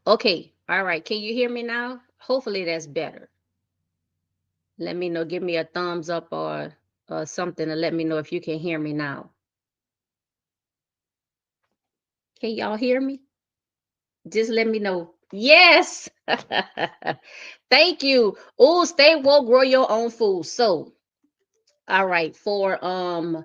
Okay. All right. Can you hear me now? Hopefully that's better. Let me know. Give me a thumbs up or something to let me know if you can hear me now. Can y'all hear me? Just let me know. Yes. Thank you. Oh, stay woke, grow your own food. So, all right, for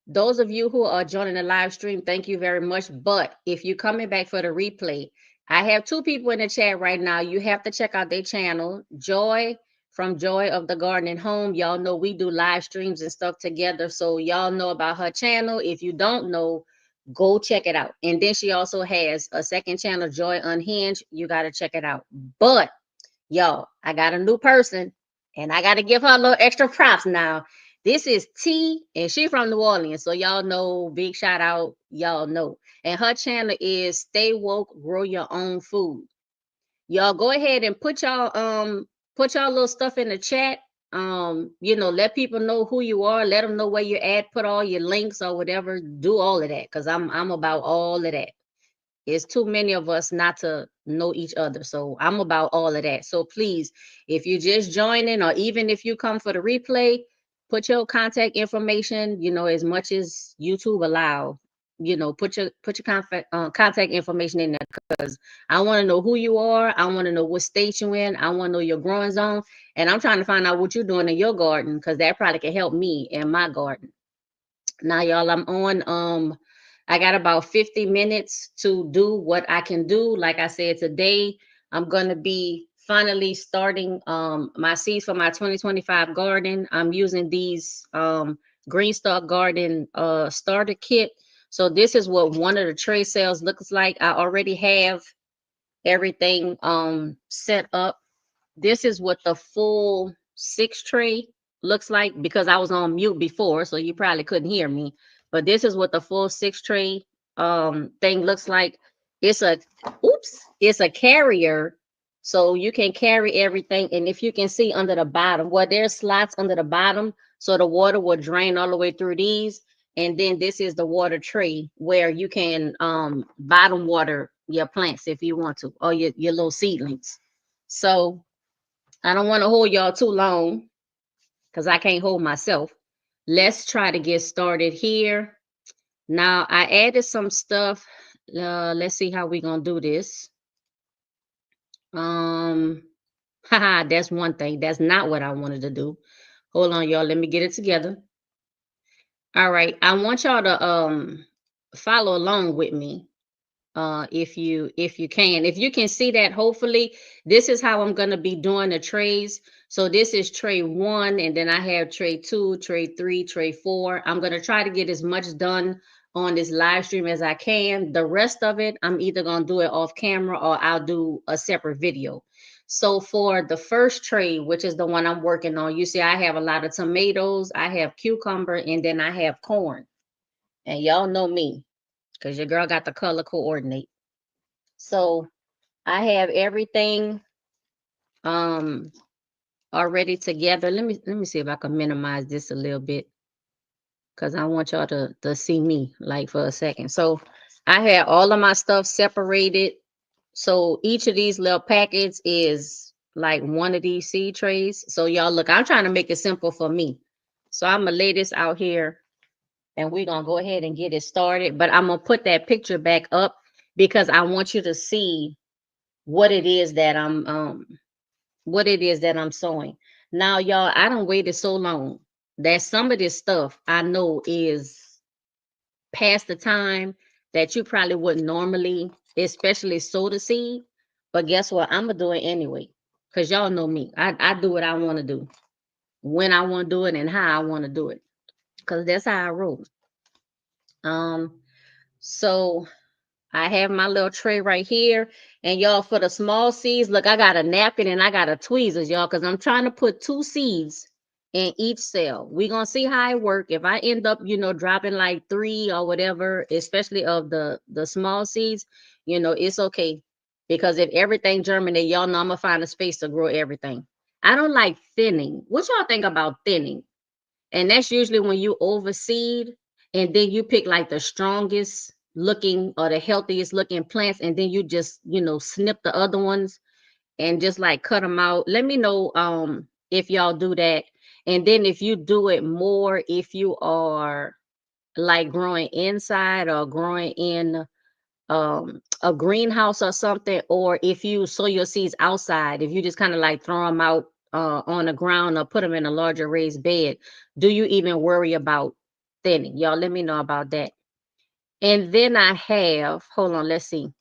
those of you who are joining the live stream, thank you very much. But if you're coming back for the replay, I have two people in the chat right now. You have to check out their channel, Joy from Joy of the Garden and Home. Y'all know we do live streams and stuff together. So y'all know about her channel. If you don't know, go check it out. And then she also has a second channel, Joy Unhinged. You got to check it out. But y'all, I got a new person and I got to give her a little extra props now. This is T, and she from New Orleans. So y'all know, big shout out, y'all know. And her channel is Stay Woke, Grow Your Own Food. Y'all go ahead and put y'all little stuff in the chat. Let people know who you are, let them know where you're at, put all your links or whatever, do all of that because I'm about all of that. It's too many of us not to know each other. So I'm about all of that. So please, if you just joining or even if you come for the replay, put your contact information, as much as YouTube allow, put your contact information in there because I want to know who you are. I want to know what state you're in. I want to know your growing zone. And I'm trying to find out what you're doing in your garden because that probably can help me in my garden. Now, y'all, I'm on I got about 50 minutes to do what I can do. Like I said, today I'm gonna be finally starting my seeds for my 2025 garden. I'm using these Greenstalk garden starter kit. So this is what one of the tray cells looks like. I already have everything set up. This is what the full 6 tray looks like because I was on mute before, so you probably couldn't hear me. But this is what the full 6 tray thing looks like. It's a it's a carrier, so you can carry everything. And if you can see under the bottom, well, there's slots under the bottom, so the water will drain all the way through these. And then this is the water tray where you can bottom water your plants if you want to, or your little seedlings. So I don't want to hold y'all too long because I can't hold myself. Let's try to get started here. Now I added some stuff. Let's see how we're gonna do this. Haha, that's one thing. That's not what I wanted to do. Hold on, y'all. Let me get it together. All right. I want y'all to follow along with me. If you can see that, hopefully this is how I'm going to be doing the trays. So this is tray 1, and then I have tray 2, tray 3, tray 4. I'm going to try to get as much done on this live stream as I can. The rest of it, I'm either going to do it off camera or I'll do a separate video. So for the first tray, which is the one I'm working on, you see I have a lot of tomatoes, I have cucumber, and then I have corn. And y'all know me because your girl got the color coordinate. So I have everything um already together. Let me see if I can minimize this a little bit because I want y'all to see me like for a second. So I had all of my stuff separated. So each of these little packets is like one of these seed trays. So y'all look, I'm trying to make it simple for me. So I'm gonna lay this out here and we're gonna go ahead and get it started. But I'm gonna put that picture back up because I want you to see what it is that I'm sewing. Now, y'all, I don't waited so long that some of this stuff I know is past the time that you probably wouldn't normally, especially sow the seed. But guess what? I'm gonna do it anyway. Cause y'all know me. I do what I want to do, when I want to do it, and how I want to do it. Cause that's how I roll. Um, so I have my little tray right here. And y'all, for the small seeds, look, I got a napkin and I got a tweezers, y'all, because I'm trying to put 2 seeds in each cell. We're going to see how it work. If I end up, dropping like 3 or whatever, especially of the small seeds, it's okay. Because if everything germinate, y'all know I'm going to find a space to grow everything. I don't like thinning. What y'all think about thinning? And that's usually when you overseed and then you pick like the strongest looking or the healthiest looking plants, and then you just, snip the other ones and just like cut them out. Let me know if y'all do that. And then if you do it more, if you are like growing inside or growing in a greenhouse or something, or if you sow your seeds outside, if you just kind of like throw them out on the ground or put them in a larger raised bed, do you even worry about thinning? Y'all let me know about that. And then I have, hold on, let's see.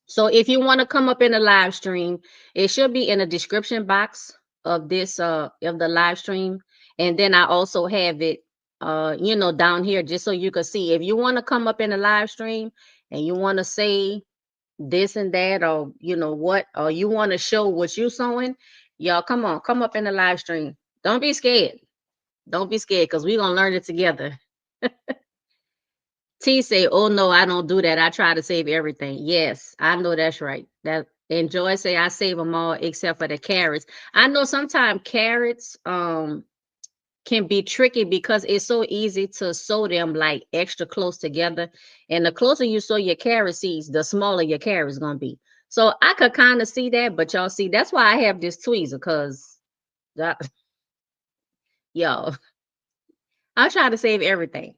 So if you want to come up in the live stream, it should be in the description box of this of the live stream. And then I also have it down here just so you can see. If you want to come up in the live stream and you want to say this and that, or what, or you want to show what you sewing, y'all come on, come up in the live stream. Don't be scared. Don't be scared, because we're gonna learn it together. T say, "Oh no, I don't do that. I try to save everything." Yes, I know that's right. That and Joy say, "I save them all except for the carrots." I know sometimes carrots can be tricky because it's so easy to sow them like extra close together, and the closer you sow your carrot seeds, the smaller your carrot's gonna be. So I could kind of see that, but y'all see, that's why I have this tweezer, because that, y'all, I try to save everything.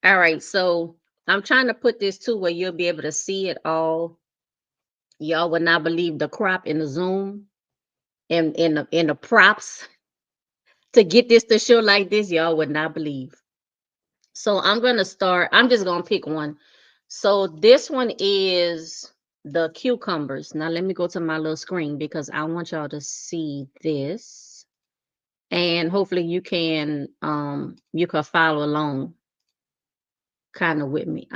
All right, so I'm trying to put this to where you'll be able to see it all. Y'all would not believe the crop in the Zoom and in the props to get this to show like this. Y'all would not believe. So I'm gonna start. I'm just gonna pick one. So this one is the cucumbers. Now let me go to my little screen because I want y'all to see this, and hopefully you can follow along kind of with me.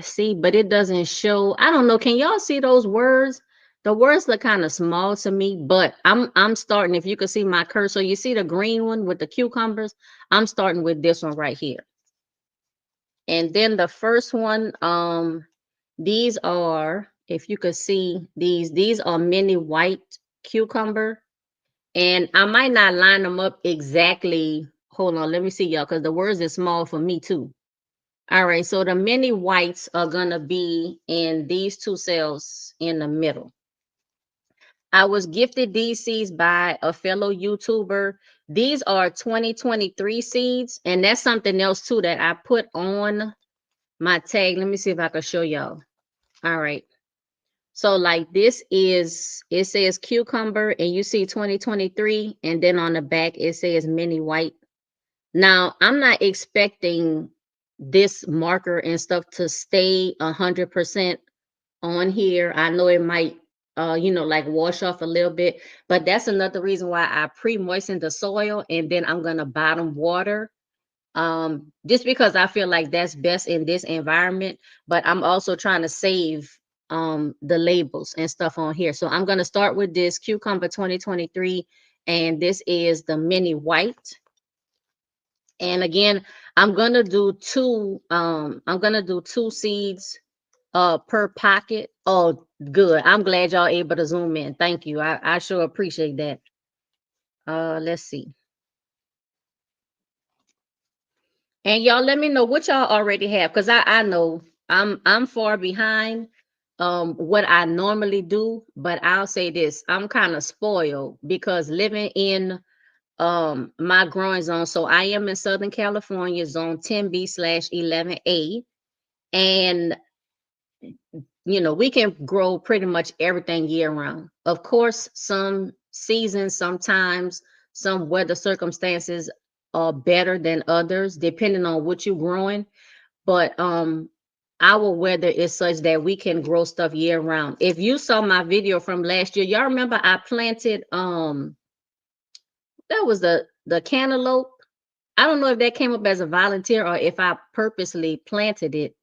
See, but it doesn't show. I don't know. Can y'all see those words? The words look kind of small to me, but I'm starting. If you can see my cursor, you see the green one with the cucumbers. I'm starting with this one right here. And then the first one, these are, if you could see these are mini white cucumber. And I might not line them up exactly. Hold on, let me see y'all, because the words is small for me too. All right, so the mini whites are gonna be in these two cells in the middle. I was gifted these seeds by a fellow YouTuber. These are 2023 seeds, and that's something else too that I put on my tag. Let me see if I can show y'all. All right. So like this is, it says cucumber and you see 2023, and then on the back it says mini white. Now I'm not expecting this marker and stuff to stay 100% on here. I know it might like wash off a little bit, but that's another reason why I pre-moisten the soil and then I'm gonna bottom water, just because I feel like that's best in this environment. But I'm also trying to save the labels and stuff on here. So I'm going to start with this cucumber 2023, and this is the mini white. And again, I'm going to do two seeds per pocket. Oh, good. I'm glad y'all able to zoom in. Thank you. I sure appreciate that. Let's see. And y'all let me know what y'all already have, because I know I'm far behind what I normally do, but I'll say this, I'm kind of spoiled because living in my growing zone. So I am in Southern California, zone 10B/11A, and we can grow pretty much everything year round. Of course, some seasons, sometimes some weather circumstances are better than others, depending on what you're growing. But our weather is such that we can grow stuff year round. If you saw my video from last year, y'all remember I planted that was the cantaloupe. I don't know if that came up as a volunteer or if I purposely planted it.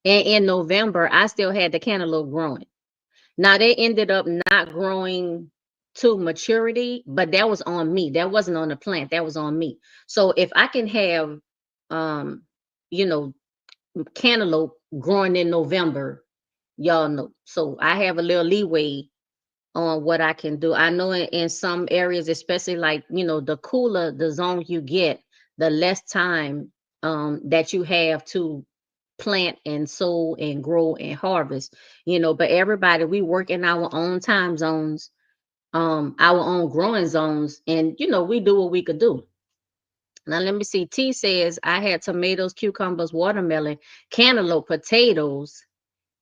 And in November, I still had the cantaloupe growing. Now they ended up not growing to maturity, but that was on me. That wasn't on the plant. That was on me. So if I can have, you know, cantaloupe growing in November, y'all know. So I have a little leeway on what I can do. I know in some areas, especially like, the cooler the zone you get, the less time that you have to plant and sow and grow and harvest, but everybody, we work in our own time zones, our own growing zones, and we do what we could do. Now let me see. T says I had tomatoes, cucumbers, watermelon, cantaloupe, potatoes,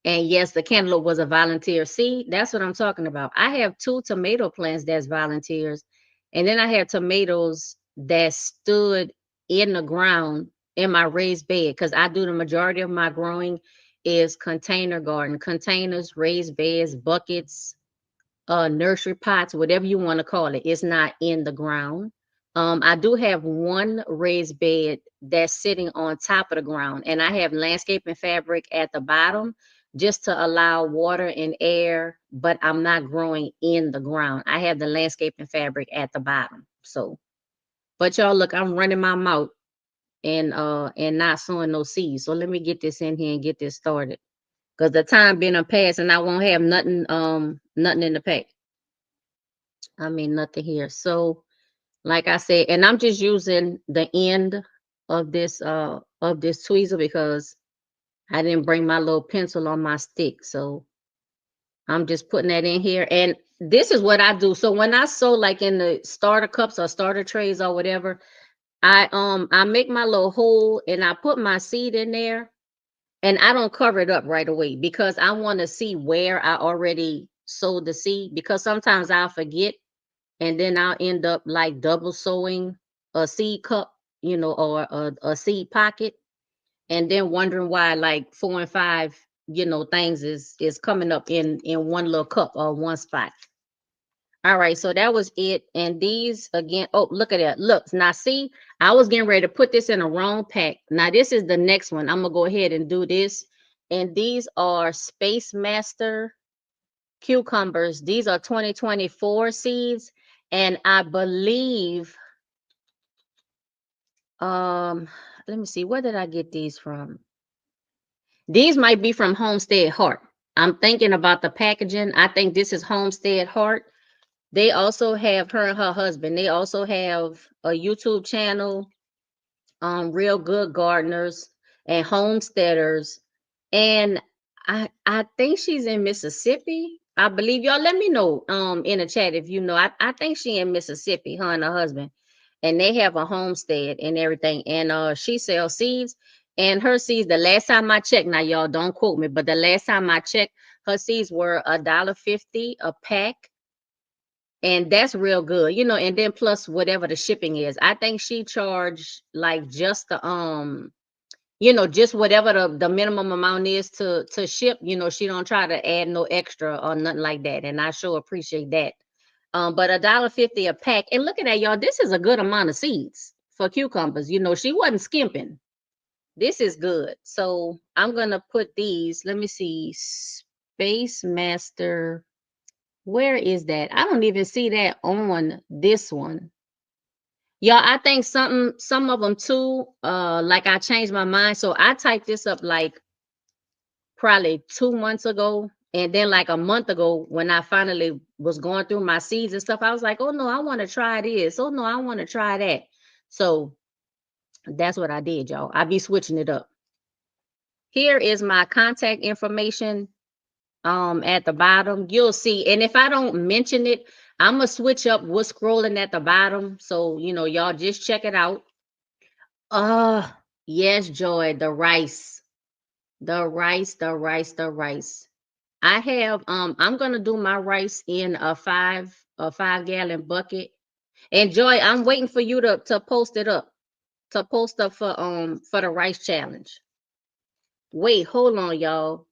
and yes, the cantaloupe was a volunteer. See, that's what I'm talking about. I have 2 tomato plants that's volunteers, and then I have tomatoes that stood in the ground in my raised bed, because I do the majority of my growing is container garden, containers, raised beds, buckets, nursery pots, whatever you want to call it. It's not in the ground. I do have one raised bed that's sitting on top of the ground, and I have landscaping fabric at the bottom just to allow water and air, but I'm not growing in the ground. I have the landscaping fabric at the bottom. So, but y'all look, I'm running my mouth and not sowing no seeds. So let me get this in here and get this started. Because the time been past and I won't have nothing in the pack. I mean nothing here. So like I said, and I'm just using the end of this tweezer because I didn't bring my little pencil on my stick. So I'm just putting that in here. And this is what I do. So when I sow like in the starter cups or starter trays or whatever, I make my little hole and I put my seed in there, and I don't cover it up right away because I want to see where I already sowed the seed, because sometimes I'll forget and then I'll end up like double sowing a seed cup, or a seed pocket, and then wondering why like 4 and 5, things is coming up in one little cup or one spot. All right, so that was it. And these again, oh, look at that. Look, now see, I was getting ready to put this in a wrong pack. Now this is the next one. I'm gonna go ahead and do this. And these are Space Master cucumbers. These are 2024 seeds. And I believe, let me see, where did I get these from? These might be from Homestead Heart. I'm thinking about the packaging. I think this is Homestead Heart. They also have, her and her husband, they also have a YouTube channel, Real Good Gardeners and Homesteaders. And I think she's in Mississippi. I believe, y'all let me know in the chat if you know. I think she in Mississippi, her and her husband. And they have a homestead and everything. And she sells seeds. And her seeds, the last time I checked, now y'all don't quote me, but the last time I checked, her seeds were $1.50 a pack. And that's real good, and then plus whatever the shipping is. I think she charged like just the just whatever the minimum amount is to ship. She don't try to add no extra or nothing like that. And I sure appreciate that. But $1.50 a pack. And look at that, y'all. This is a good amount of seeds for cucumbers. She wasn't skimping. This is good. So I'm gonna put these. Let me see. Space Master. Where is that? I don't even see that on this one. Y'all, I think some of them too, like I changed my mind. So I typed this up like probably 2 months ago. And then like a month ago, when I finally was going through my seeds and stuff, I was like, oh no, I want to try this. Oh no, I want to try that. So that's what I did, y'all. I be switching it up. Here is my contact information at the bottom. You'll see, and if I don't mention it, I'm gonna switch up what's scrolling at the bottom, so y'all just check it out. Yes, Joy, the rice, the rice. I have I'm gonna do my rice in a 5 gallon bucket. And Joy, I'm waiting for you to post it up, to post up for the rice challenge. Wait, hold on, y'all.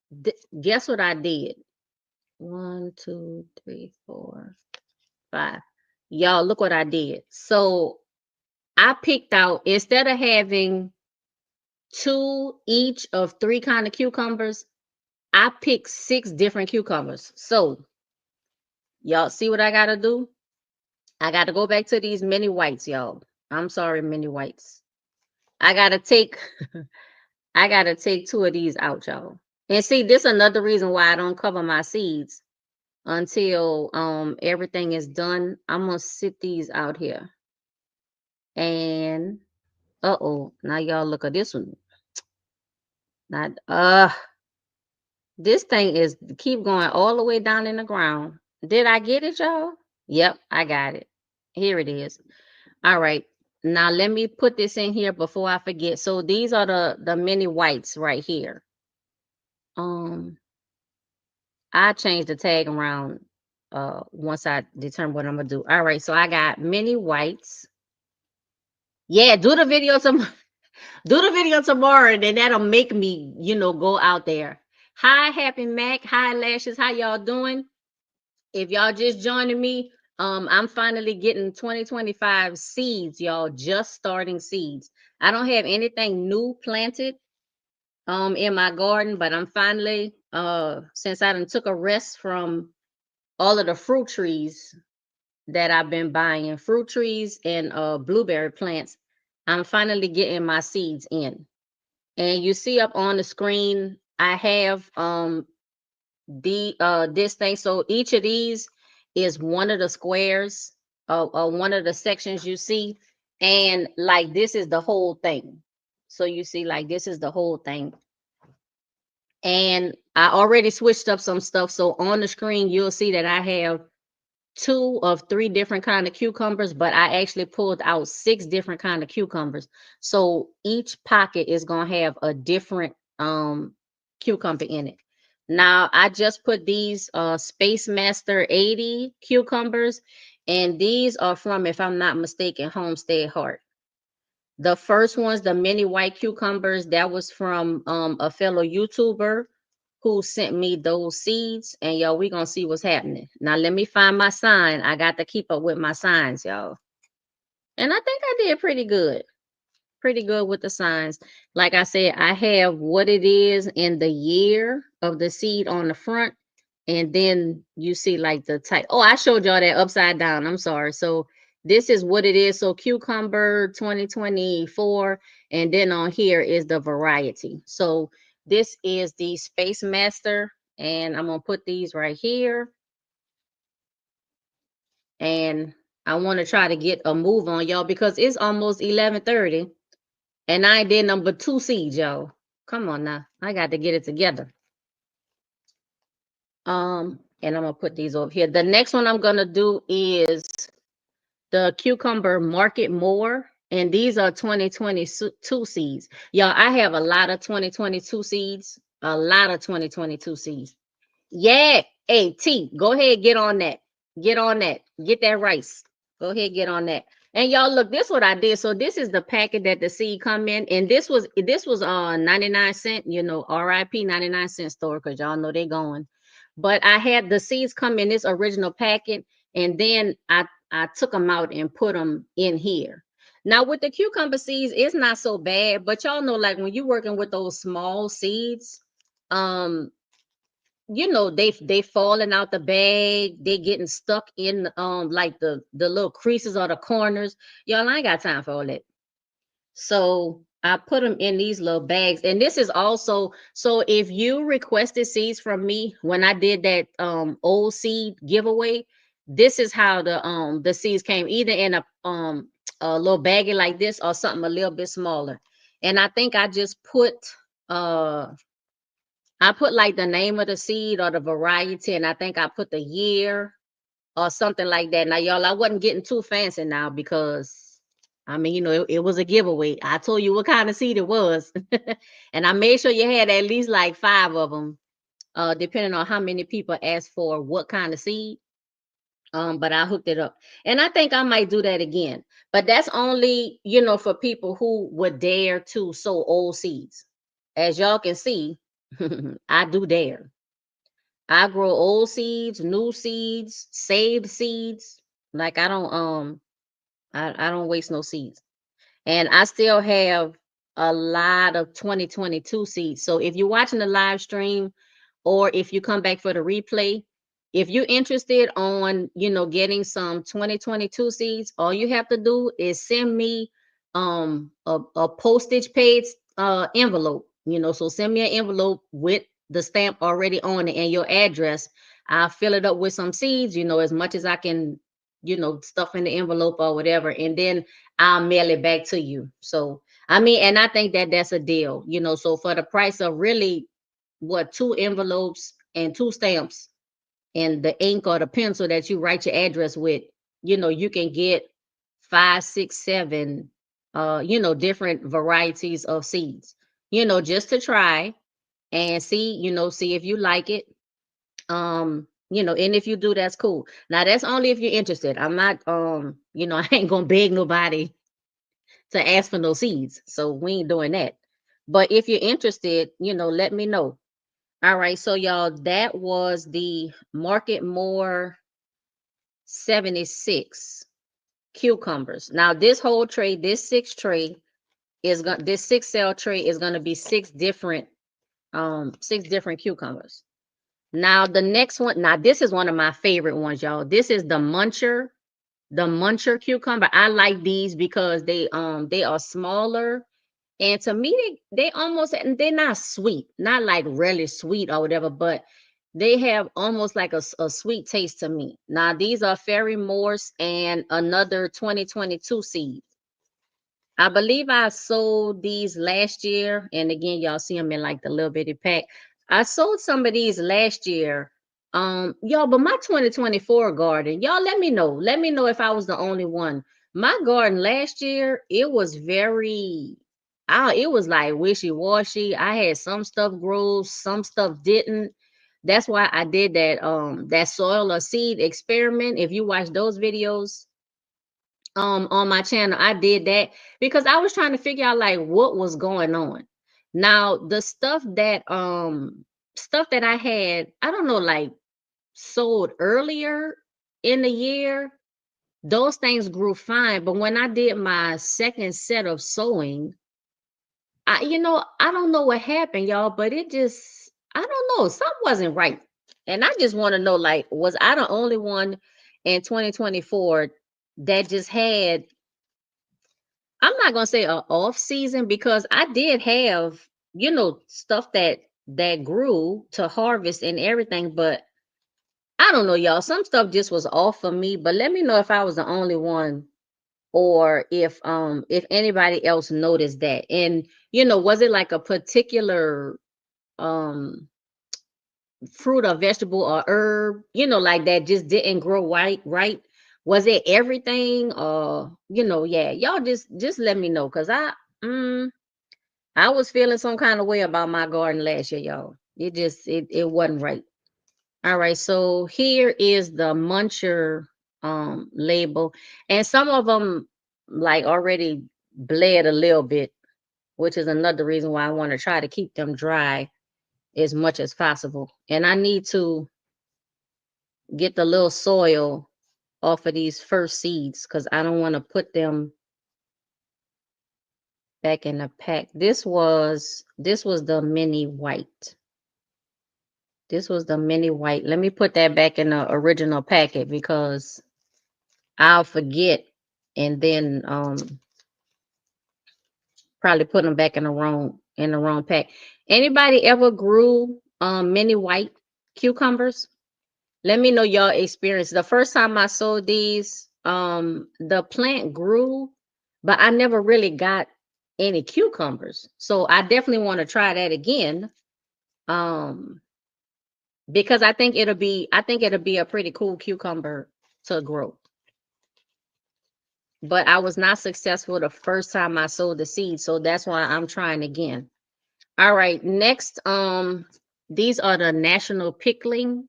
Guess what I did? 1, 2, 3, 4, 5. Y'all, look what I did. So I picked out, instead of having 2 each of 3 kind of cucumbers, I picked 6 different cucumbers. So y'all see what I gotta do? I gotta go back to these mini whites, y'all. I'm sorry, mini whites. I gotta take I gotta take 2 of these out, y'all. And see, this is another reason why I don't cover my seeds until everything is done. I'm gonna sit these out here. And now y'all look at this one. Not this thing is keep going all the way down in the ground. Did I get it, y'all? Yep, I got it. Here it is. All right. Now let me put this in here before I forget. So these are the mini whites right here. I changed the tag around once I determine what I'm gonna do. All right, so I got mini whites. Yeah, do the video tomorrow. Do the video tomorrow, and then that'll make me, go out there. Hi, Happy Mac. Hi, Lashes. How y'all doing? If y'all just joining me, I'm finally getting 2025 seeds, y'all. Just starting seeds. I don't have anything new planted in my garden, but I'm finally since I done took a rest from all of the fruit trees that I've been buying, fruit trees and blueberry plants, I'm finally getting my seeds in. And you see up on the screen, I have this thing. So each of these is one of the squares one of the sections you see. And like this is the whole thing. So you see, like this is the whole thing. And I already switched up some stuff. So on the screen, you'll see that I have 2 of 3 different kind of cucumbers, but I actually pulled out 6 different kind of cucumbers. So each pocket is going to have a different cucumber in it. Now I just put these Space Master 80 cucumbers, and these are from, if I'm not mistaken, Homestead Heart. The first ones, the mini white cucumbers, that was from a fellow YouTuber who sent me those seeds. And y'all, we gonna see what's happening. Now let me find my sign. I got to keep up with my signs, y'all. And I think I did pretty good. Pretty good with the signs. Like I said, I have what it is in the year of the seed on the front. And then you see like the type. Oh, I showed y'all that upside down. I'm sorry. So this is what it is. So cucumber 2024. And then on here is the variety. So this is the Space Master. And I'm going to put these right here. And I want to try to get a move on y'all because it's almost 11:30. And I did number 2 seeds, y'all. Come on now. I got to get it together. And I'm gonna put these over here. The next one I'm gonna do is the cucumber market more. And these are 2022 seeds. Y'all, I have a lot of 2022 seeds. A lot of 2022 seeds. Yeah. Hey, T, go ahead, get on that. Get on that. Get that rice. Go ahead, get on that. And y'all, look, this is what I did. So this is the packet that the seed come in, and this was 99 cent. RIP 99 cent store, because y'all know they going. But I had the seeds come in this original packet, and then I took them out and put them in here. Now with the cucumber seeds, it's not so bad, but y'all know, like when you're working with those small seeds, um they falling out the bag, they getting stuck in like the little creases or the corners. Y'all, I ain't got time for all that. So I put them in these little bags. And this is also, so if you requested seeds from me when I did that old seed giveaway, this is how the seeds came, either in a little baggie like this or something a little bit smaller. And I think I just put I put like the name of the seed or the variety, and I think I put the year or something like that. Now, y'all, I wasn't getting too fancy now because, I mean, it was a giveaway. I told you what kind of seed it was. And I made sure you had at least like 5 of them, depending on how many people asked for what kind of seed. But I hooked it up. And I think I might do that again. But that's only, for people who would dare to sow old seeds. As y'all can see, I do dare. I grow old seeds, new seeds, saved seeds. Like I don't waste no seeds. And I still have a lot of 2022 seeds. So if you're watching the live stream or if you come back for the replay, if you're interested on, getting some 2022 seeds, all you have to do is send me a postage paid envelope, so send me an envelope with the stamp already on it and your address. I'll fill it up with some seeds, as much as I can, stuff in the envelope or whatever, and then I'll mail it back to you. So I mean, and I think that that's a deal, you know. So for the price of really what, 2 envelopes and 2 stamps and the ink or the pencil that you write your address with, you know, you can get 5, 6, 7, you know, different varieties of seeds, you know, just to try and see, you know, see if you like it. You know, and if you do, that's cool. Now that's only if you're interested. I'm not, you know, I ain't gonna beg nobody to ask for no seeds. So we ain't doing that. But if you're interested, you know, let me know. All right. So y'all, that was the Market More 76 cucumbers. Now this whole tray, this 6 tray is going this 6 cell tray is going to be 6 different cucumbers. Now the next one, now this is one of my favorite ones, y'all. This is the muncher cucumber. I like these because they are smaller, and to me they almost, they're not sweet, not like really sweet or whatever, but they have almost like a sweet taste to me. Now these are Fairy Morse and another 2022 seed. I believe I sold these last year. And again, y'all see them in like the little bitty pack. I sold some of these last year. Y'all, but my 2024 garden, y'all let me know. Let me know if I was the only one. My garden last year, it was very, it was like wishy-washy. I had some stuff grow, some stuff didn't. That's why I did that soil or seed experiment. If you watch those videos, on my channel, I did that because I was trying to figure out like what was going on. Now the stuff that I had, I don't know, like sold earlier in the year, those things grew fine. But when I did my second set of sowing, I don't know what happened, y'all, but it just, I don't know, something wasn't right. And I just want to know, like, was I the only one in 2024 that just had, I'm not gonna say a off season, because I did have, stuff that grew to harvest and everything, but I don't know, y'all. Some stuff just was off for me. But let me know if I was the only one, or if anybody else noticed that. And was it like a particular um fruit or vegetable or herb, like that just didn't grow right? Was it everything? Or yeah, y'all just let me know, because I was feeling some kind of way about my garden last year, y'all. It wasn't right. All right, so here is the muncher label, and some of them like already bled a little bit, which is another reason why I want to try to keep them dry as much as possible. And I need to get the little soil off of these first seeds, because I don't want to put them back in the pack. This was the mini white. This was the mini white. Let me put that back in the original packet, because I'll forget, and then probably put them back in the wrong pack. Anybody ever grew mini white cucumbers? Let me know y'all experience. The first time I sowed these, the plant grew, but I never really got any cucumbers. So I definitely want to try that again. Um, because I think it'll be a pretty cool cucumber to grow. But I was not successful the first time I sowed the seed, so that's why I'm trying again. All right, next, these are the national pickling.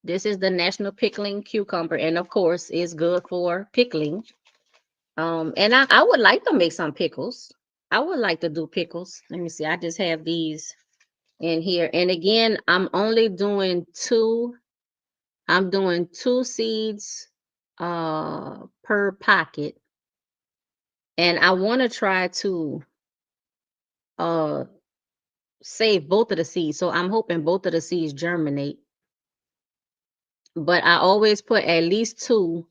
This is the national pickling cucumber, and of course, it's good for pickling. And I would like to make some pickles. I would like to do pickles. Let me see. I just have these in here, and again, I'm only doing two. I'm doing 2 seeds per pocket, and I want to try to uh save both of the seeds. So I'm hoping both of the seeds germinate. But I always put at least two,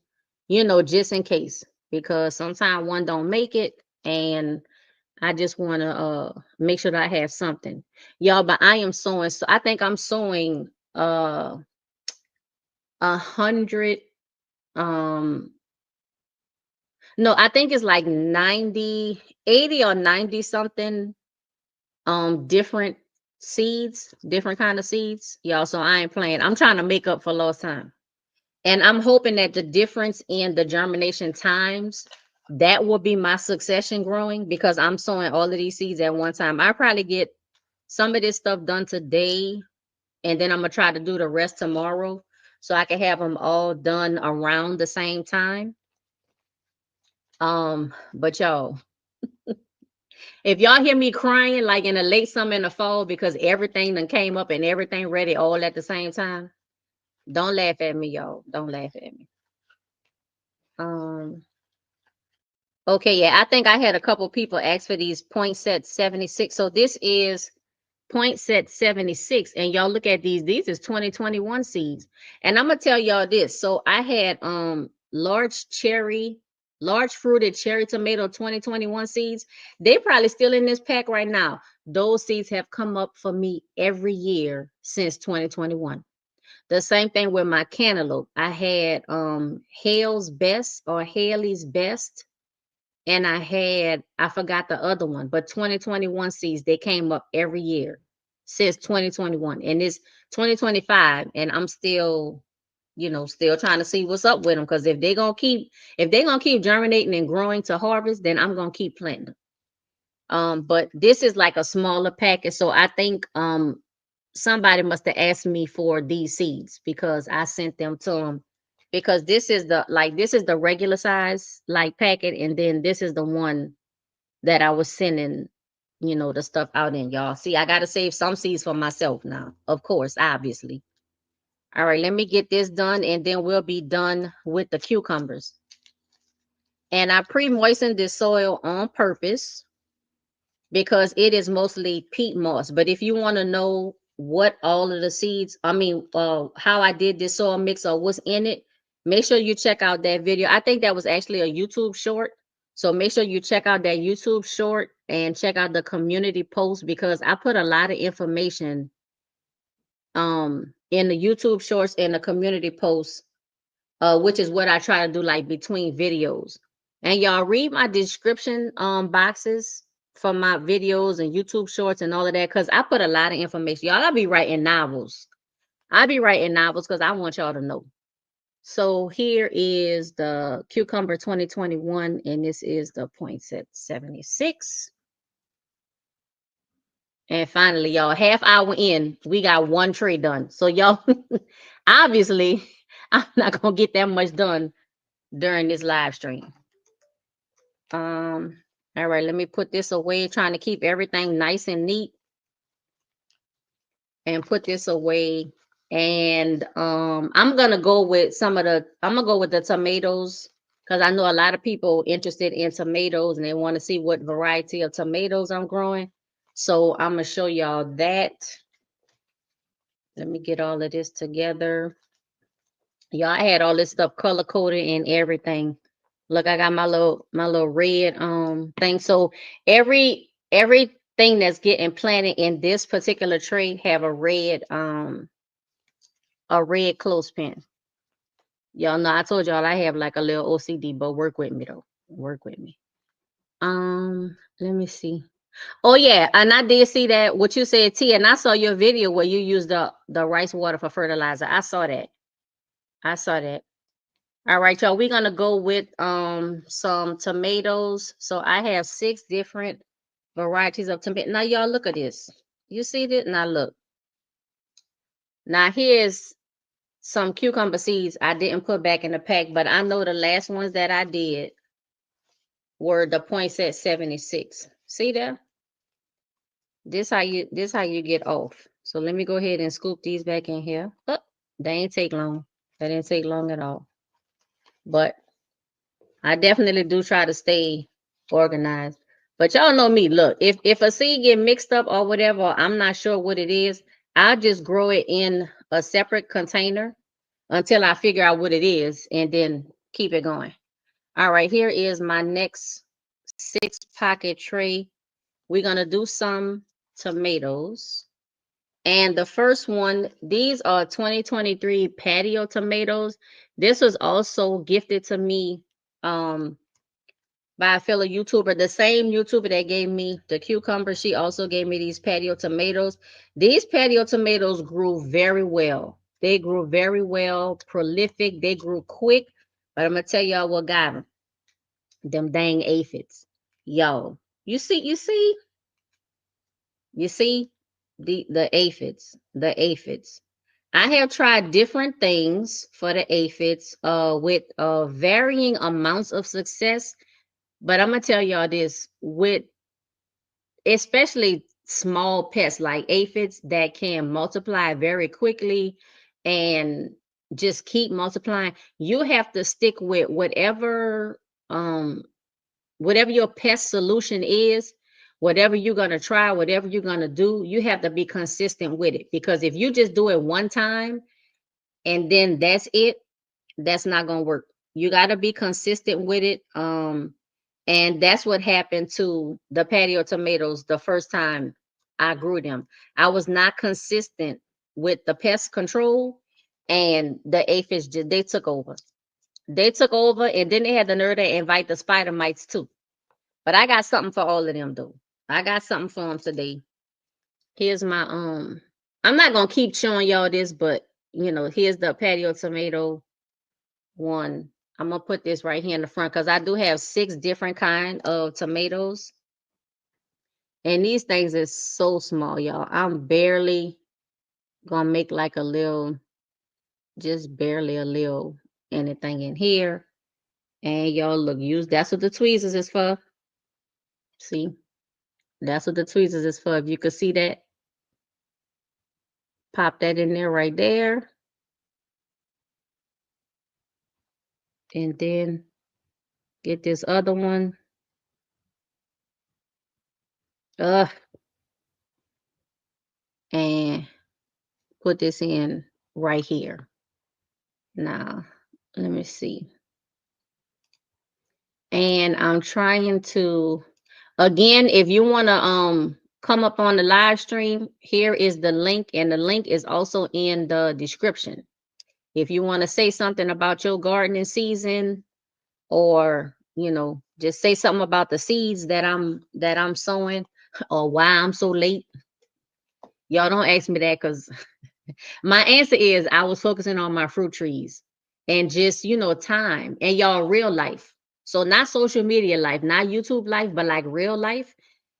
just in case, because sometimes one don't make it, and I just want to make sure that I have something. Y'all, but I am sowing, so I think I'm sowing 100, um No, I think it's like 90, 80 or 90 something different seeds, different kind of seeds. Y'all, so I ain't playing. I'm trying to make up for lost time. And I'm hoping that the difference in the germination times, that will be my succession growing, because I'm sowing all of these seeds at one time. I probably get some of this stuff done today, and then I'm gonna try to do the rest tomorrow, so I can have them all done around the same time. But y'all, if y'all hear me crying like in the late summer and the fall because everything done came up and everything ready all at the same time, don't laugh at me, y'all. Don't laugh at me. Um, okay, yeah, I think I had a couple people ask for these point set 76. So this is point set 76, and y'all look at these is 2021 seeds. And I'm gonna tell y'all this. So I had large fruited cherry tomato 2021 seeds. They probably still in this pack right now. Those seeds have come up for me every year since 2021. The same thing with my cantaloupe. I had Hale's Best or Haley's Best, and I forgot the other one, but 2021 seeds, they came up every year since 2021, and it's 2025, and I'm still, still trying to see what's up with them, because if they're gonna keep germinating and growing to harvest, then I'm gonna keep planting them. But this is like a smaller package, so I think somebody must have asked me for these seeds because I sent them to them, because this is the regular size like packet, and then this is the one that I was sending, the stuff out in. Y'all see, I got to save some seeds for myself now, of course, obviously. All right, let me get this done, and then we'll be done with the cucumbers. And I pre-moistened this soil on purpose because it is mostly peat moss. But if you want to know what all of the seeds, how I did this soil mix or what's in it, make sure you check out that video. I think that was actually a YouTube short. So make sure you check out that YouTube short and check out the community post, because I put a lot of information in the YouTube shorts and the community posts, which is what I try to do like between videos. And y'all read my description boxes for my videos and YouTube shorts and all of that, because I put a lot of information. Y'all, I'll be writing novels. I'll be writing novels because I want y'all to know. So here is the cucumber 2021, and this is the poinset 76. And finally, y'all, half hour in, we got one tray done. So y'all, obviously, I'm not gonna get that much done during this live stream. All right, let me put this away, trying to keep everything nice and neat, and put this away. And I'm gonna go with the tomatoes, because I know a lot of people interested in tomatoes and they want to see what variety of tomatoes I'm growing. So I'm gonna show y'all that. Let me get all of this together. Y'all, I had all this stuff color coded and everything. Look, I got my little red thing. So everything that's getting planted in this particular tray have a red clothespin. Y'all know I told y'all I have like a little OCD, but work with me though. Work with me. Let me see. Oh yeah, and I did see that what you said, T, and I saw your video where you used the rice water for fertilizer. I saw that. I saw that. All right, y'all. We're gonna go with some tomatoes. So I have 6 different varieties of tomato. Now, y'all, look at this. You see this? Now look. Now here's some cucumber seeds I didn't put back in the pack, but I know the last ones that I did were the poinset 76. See there? This how you get off. So let me go ahead and scoop these back in here. Oh, they ain't take long. That didn't take long at all. But I definitely do try to stay organized. But y'all know me. Look, if a seed get mixed up or whatever, I'm not sure what it is, I'll just grow it in a separate container until I figure out what it is, and then keep it going. All right, here is my next 6 pocket tray. We're gonna do some tomatoes. And the first one, these are 2023 patio tomatoes. This was also gifted to me by a fellow YouTuber. The same YouTuber that gave me the cucumber, she also gave me these patio tomatoes. These patio tomatoes grew very well. They grew very well, prolific. They grew quick. But I'm gonna tell y'all what got them dang aphids. Yo, you see the aphids, the aphids. I have tried different things for the aphids with varying amounts of success. But I'm gonna tell y'all this, with especially small pests like aphids that can multiply very quickly and just keep multiplying, you have to stick with um whatever your pest solution is, whatever you're going to try, whatever you're going to do, you have to be consistent with it, because if you just do it one time and then that's it, that's not going to work. You got to be consistent with it. And that's what happened to the patio tomatoes the first time I grew them. I was not consistent with the pest control, and the aphids just they took over. They took over, and then they had the nerve to invite the spider mites too. But I got something for all of them though. I got something for them today. Here's my I'm not gonna keep showing y'all this, but here's the patio tomato one. I'm gonna put this right here in the front because I do have 6 different kind of tomatoes. And these things is so small, y'all. I'm barely gonna make like a little, just barely a little anything in here. And y'all look, use that's what the tweezers is for. See, that's what the tweezers is for. If you could see that, pop that in there right there. And then get this other one. Uh, and put this in right here. Now, let me see. And I'm trying to, again, if you want to come up on the live stream, here is the link, and the link is also in the description. If you want to say something about your gardening season, or just say something about the seeds that I'm sowing, or why I'm so late. Y'all don't ask me that, because my answer is I was focusing on my fruit trees and just, time and y'all real life. So not social media life, not YouTube life, but like real life.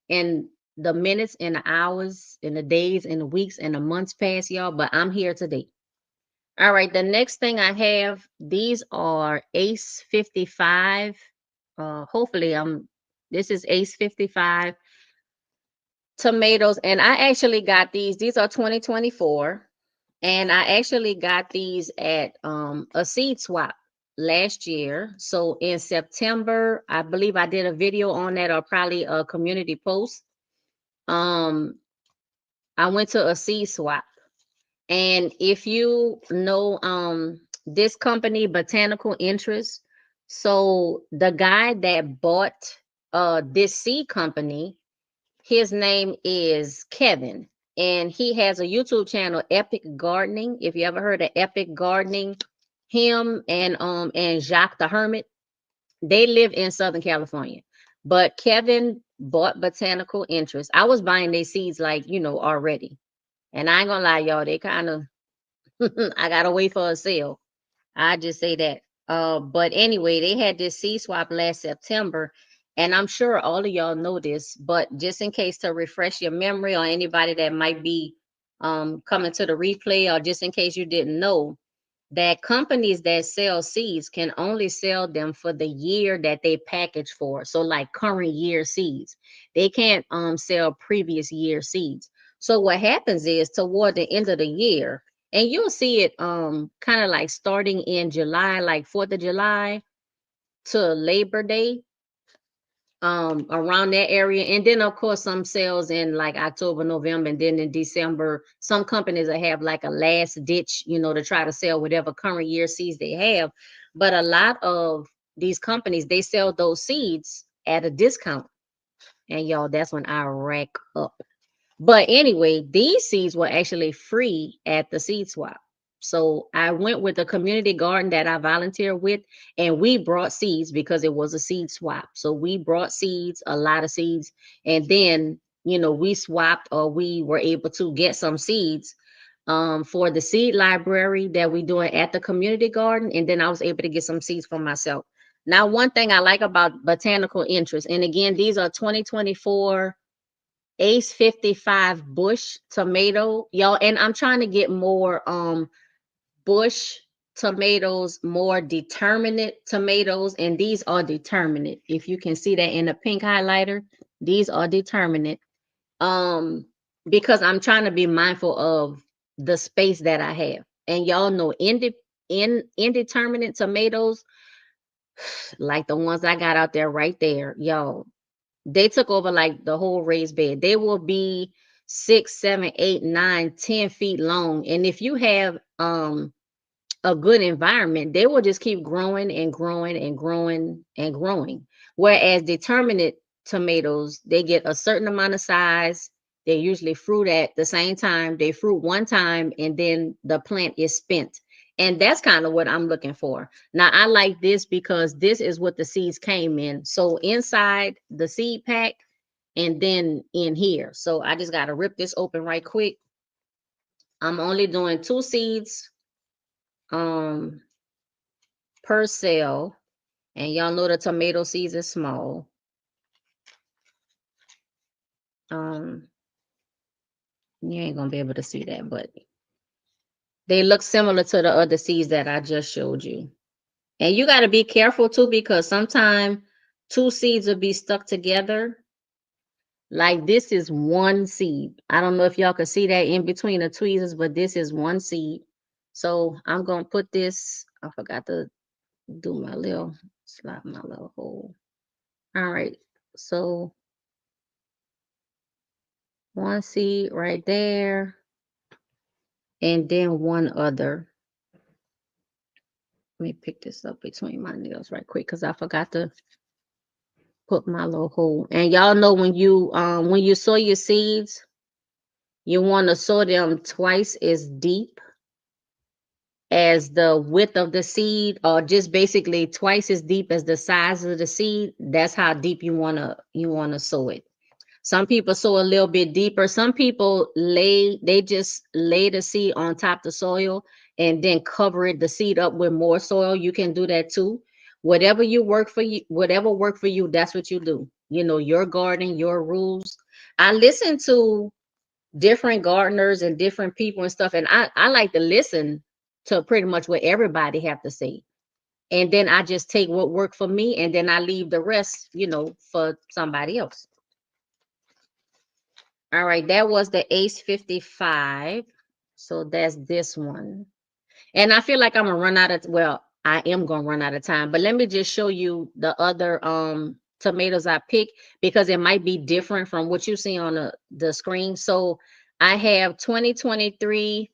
And the minutes and the hours and the days and the weeks and the months pass, y'all, but I'm here today. All right, the next thing I have, these are Ace 55. Hopefully this is Ace 55 tomatoes, and I actually got these are 2024. And I actually got these at a seed swap last year. So in September, I believe I did a video on that, or probably a community post. Um, I went to a seed swap. And if you know this company, Botanical Interest, so the guy that bought this seed company, his name is Kevin, and he has a YouTube channel, Epic Gardening. If you ever heard of Epic Gardening, him and Jacques the Hermit, they live in Southern California. But Kevin bought Botanical Interest. I was buying their seeds like, already. And I ain't gonna lie, y'all, they kind of I gotta wait for a sale. I just say that. But anyway, they had this seed swap last September, and I'm sure all of y'all know this, but just in case, to refresh your memory, or anybody that might be coming to the replay, or just in case you didn't know, that companies that sell seeds can only sell them for the year that they package for. So like current year seeds. They can't sell previous year seeds. So what happens is, toward the end of the year, and you'll see it kind of like starting in July, like 4th of July to Labor Day, around that area. And then of course some sales in like October, November, and then in December, some companies will have like a last ditch, to try to sell whatever current year seeds they have. But a lot of these companies, they sell those seeds at a discount. And y'all, that's when I rack up. But anyway, these seeds were actually free at the seed swap. So I went with the community garden that I volunteered with, and we brought seeds because it was a seed swap. So we brought seeds, a lot of seeds, and then we swapped, or we were able to get some seeds for the seed library that we doing at the community garden, and then I was able to get some seeds for myself. Now, one thing I like about botanical interest, and again, these are 2024 Ace 55 bush tomato, y'all, and I'm trying to get more bush tomatoes, more determinate tomatoes, and these are determinate. If you can see that in the pink highlighter, these are determinate. Um, because I'm trying to be mindful of the space that I have. And y'all know indeterminate tomatoes, like the ones I got out there right there, y'all, they took over like the whole raised bed. They will be 6, 7, 8, 9, 10 feet long. And if you have a good environment, they will just keep growing and growing and growing and growing. Whereas determinate tomatoes, they get a certain amount of size. They usually fruit at the same time. They fruit one time and then the plant is spent. And that's kind of what I'm looking for. Now, I like this because this is what the seeds came in. So inside the seed pack and then in here. So I just got to rip this open right quick. I'm only doing 2 seeds per cell, and y'all know the tomato seeds is small. You ain't gonna be able to see that, but they look similar to the other seeds that I just showed you. And you got to be careful too, because sometimes 2 seeds will be stuck together. Like this is 1 seed. I don't know if y'all can see that in between the tweezers, but this is 1 seed. So I'm gonna put this. I forgot to do my little slot, my little hole. All right, so 1 seed right there, and then 1 other. Let me pick this up between my nails right quick because I forgot to put my little hole. And y'all know when you sow your seeds, you want to sow them twice as deep as the width of the seed, or just basically twice as deep as the size of the seed. That's how deep you wanna sow it. Some people sow a little bit deeper. Some people they just lay the seed on top of the soil and then cover the seed up with more soil. You can do that too. Whatever work for you, that's what you do. Your garden, your rules. I listen to different gardeners and different people and stuff, and I like to listen to pretty much what everybody have to say. And then I just take what worked for me, and then I leave the rest, for somebody else. All right, that was the Ace 55. So that's this one. And I feel like I'm gonna run out of, well, I am gonna run out of time, but let me just show you the other tomatoes I picked, because it might be different from what you see on the screen. So I have 2023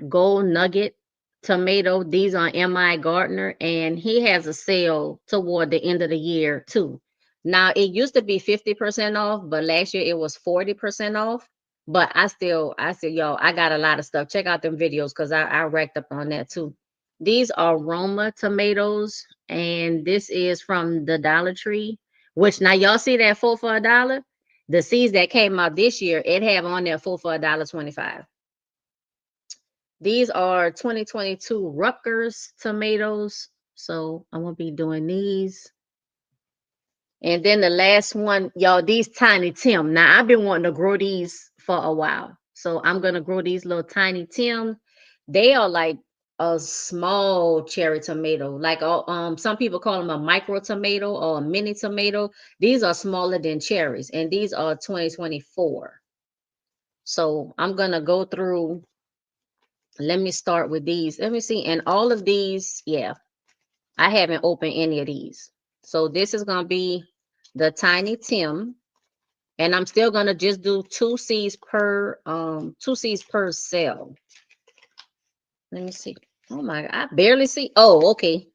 Gold Nugget tomato. These are M.I. Gardner, and he has a sale toward the end of the year too. Now, it used to be 50% off, but last year it was 40% off. But I still, y'all, I got a lot of stuff. Check out them videos because I racked up on that too. These are Roma tomatoes, and this is from the Dollar Tree, which now y'all see that 4 for $1. The seeds that came out this year, it have on there 4 for $1.25. These are 2022 Rutgers tomatoes. So I'm gonna be doing these. And then the last one, y'all, these tiny Tim. Now I've been wanting to grow these for a while. So I'm gonna grow these little tiny Tim. They are like a small cherry tomato. Like some people call them a micro tomato or a mini tomato. These are smaller than cherries, and these are 2024. So I'm gonna go through. Let me start with these. Let me see. And all of these, yeah, I haven't opened any of these. So this is going to be the Tiny Tim. And I'm still going to just do 2 seeds per cell. Let me see. Oh my, I barely see. Oh, okay.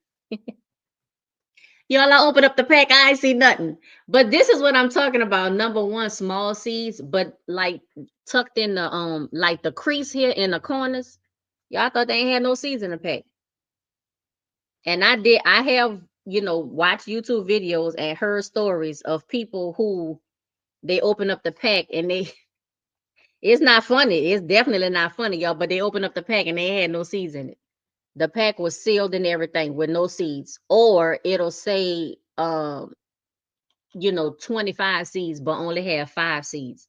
Y'all, I open up the pack. I ain't see nothing. But this is what I'm talking about. Number 1, small seeds, but like tucked in the like the crease here in the corners. Y'all thought they ain't had no seeds in the pack. And I have, watched YouTube videos and heard stories of people who they open up the pack and it's not funny. It's definitely not funny, y'all, but they open up the pack and they had no seeds in it. The pack was sealed and everything with no seeds. Or it'll say 25 seeds, but only have 5 seeds.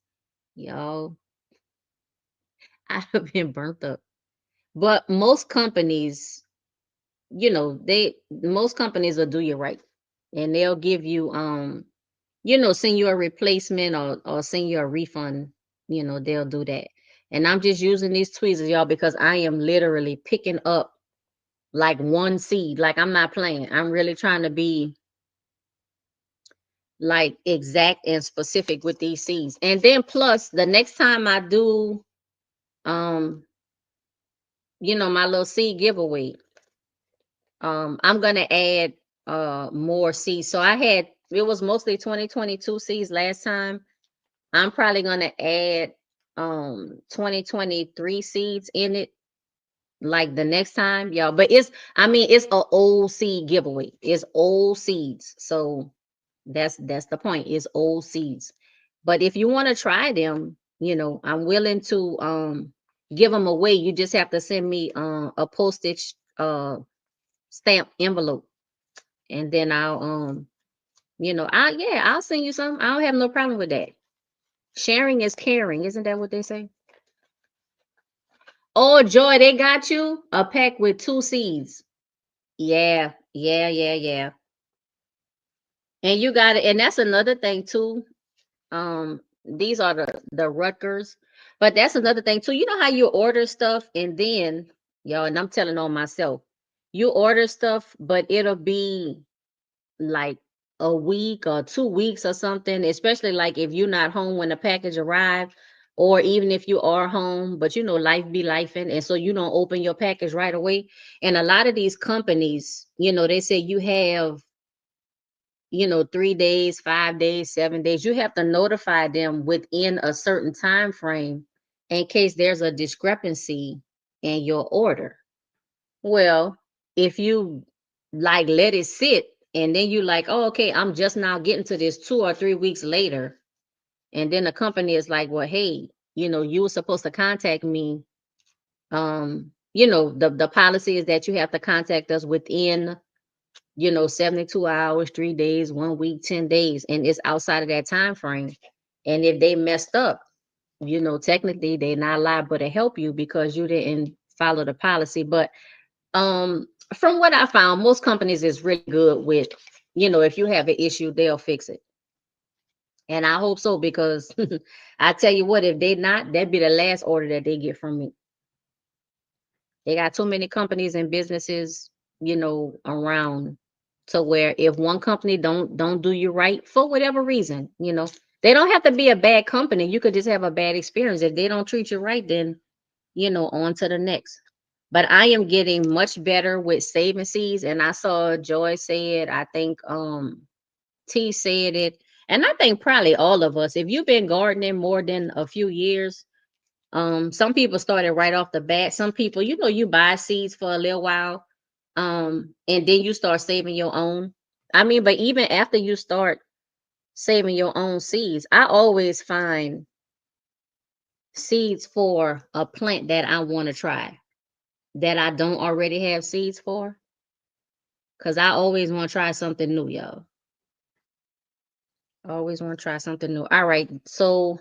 Y'all, I have been burnt up. But most companies, most companies will do you right. And they'll give you send you a replacement or send you a refund. They'll do that. And I'm just using these tweezers, y'all, because I am literally picking up like one seed. Like, I'm not playing. I'm really trying to be like exact and specific with these seeds. And then plus the next time I do um my little seed giveaway, I'm gonna add more seeds. So it was mostly 2022 seeds last time. I'm probably gonna add 2023 seeds in it like the next time, y'all. But it's a old seed giveaway. It's old seeds. So that's the point, is old seeds. But if you want to try them, I'm willing to give them away. You just have to send me a postage stamp envelope, and then I'll send you some. I don't have no problem with that. Sharing is caring, isn't that what they say? Oh, Joy, they got you a pack with 2 seeds. Yeah, yeah, yeah, yeah. And you got it. And that's another thing too. These are the Rutgers, but that's another thing too. You know how you order stuff and then, y'all, and I'm telling on myself, you order stuff, but it'll be like a week or 2 weeks or something, especially like if you're not home when the package arrived, or even if you are home, but life be life, and so you don't open your package right away. And a lot of these companies, they say you have 3 days, 5 days, 7 days. You have to notify them within a certain time frame in case there's a discrepancy in your order. Well, if you like let it sit and then you like, oh, okay, I'm just now getting to this 2 or 3 weeks later, and then the company is like, well, hey, you were supposed to contact me. The policy is that you have to contact us within 72 hours, 3 days, 1 week, 10 days, and it's outside of that time frame. And if they messed up, technically they're not liable to help you because you didn't follow the policy. But from what I found, most companies is really good with, if you have an issue, they'll fix it. And I hope so, because I tell you what, if they not, that'd be the last order that they get from me. They got too many companies and businesses, around, to where if one company don't do you right for whatever reason, they don't have to be a bad company. You could just have a bad experience. If they don't treat you right, then on to the next. But I am getting much better with saving seeds, and I saw Joy say it. I think T said it, and I think probably all of us. If you've been gardening more than a few years, some people started right off the bat. Some people, you buy seeds for a little while, and then you start saving your own. I mean, but even after you start saving your own seeds, I always find seeds for a plant that I want to try that I don't already have seeds for, because I always want to try something new, y'all. I always want to try something new. All right, so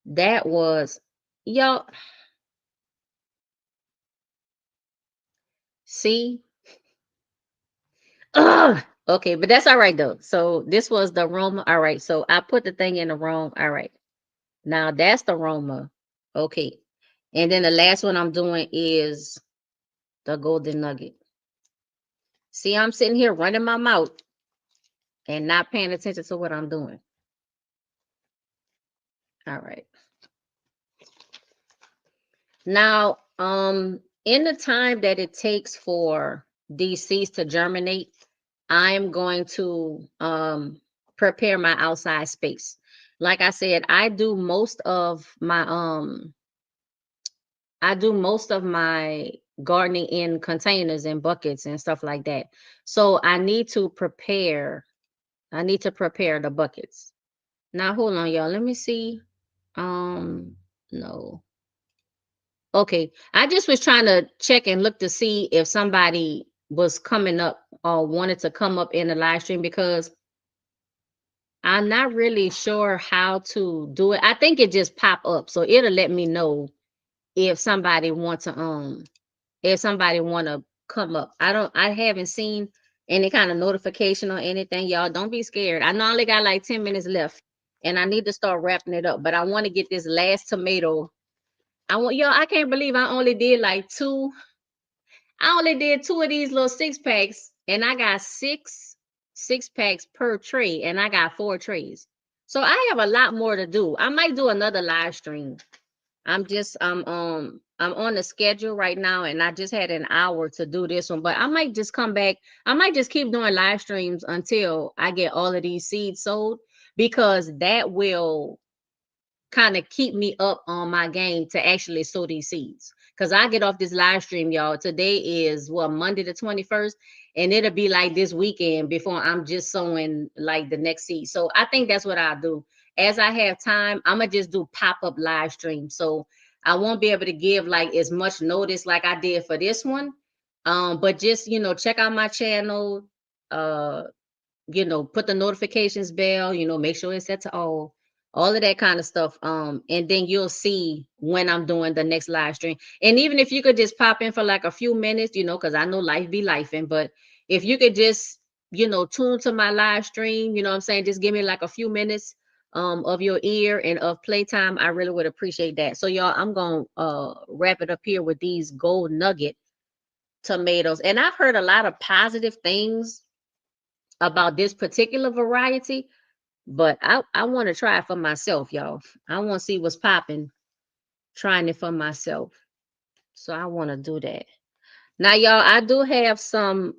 that was, y'all, see. Ugh. Okay, but that's all right though. So this was the Roma. All right, so I put the thing in the wrong. All right, now that's the Roma. Okay, and then the last one I'm doing is the Golden Nugget. See, I'm sitting here running my mouth and not paying attention to what I'm doing. All right. Now, in the time that it takes for these seeds to germinate, I'm going to prepare my outside space. Like I said, I do most of my I do most of my gardening in containers and buckets and stuff like that. So I need to prepare. I need to prepare the buckets. Now hold on, y'all. Let me see. No. Okay. I just was trying to check and look to see if somebody was coming up or wanted to come up in the live stream because I'm not really sure how to do it. I think it just pop up. So it'll let me know if somebody wants to if somebody want to come up. I haven't seen any kind of notification or anything. Y'all don't be scared. I know I only got like 10 minutes left and I need to start wrapping it up, but I want to get this last tomato. Y'all, I can't believe I only did like two. I only did two of these little 6-packs and I got six packs per tray and I got 4 trays. So I have a lot more to do. I might do another live stream. I'm on the schedule right now and I just had an hour to do this one, but I might just come back. I might just keep doing live streams until I get all of these seeds sold because that will kind of keep me up on my game to actually sow these seeds. Cause I get off this live stream, y'all. Today is what, Monday the 21st, and it'll be like this weekend before I'm just sowing like the next seed. So I think that's what I'll do. As I have time, I'm gonna just do pop-up live stream. So I won't be able to give like as much notice like I did for this one. But just check out my channel. Uh put the notifications bell, make sure it's set to all of that kind of stuff. And then you'll see when I'm doing the next live stream. And even if you could just pop in for like a few minutes, because I know life be lifing, but if you could just, tune to my live stream, you know what I'm saying? Just give me like a few minutes of your ear and of playtime. I really would appreciate that. So y'all, I'm gonna wrap it up here with these gold nugget tomatoes. And I've heard a lot of positive things about this particular variety, but I want to try it for myself, y'all. I want to see what's popping, trying it for myself. So I want to do that. Now, y'all, I do have some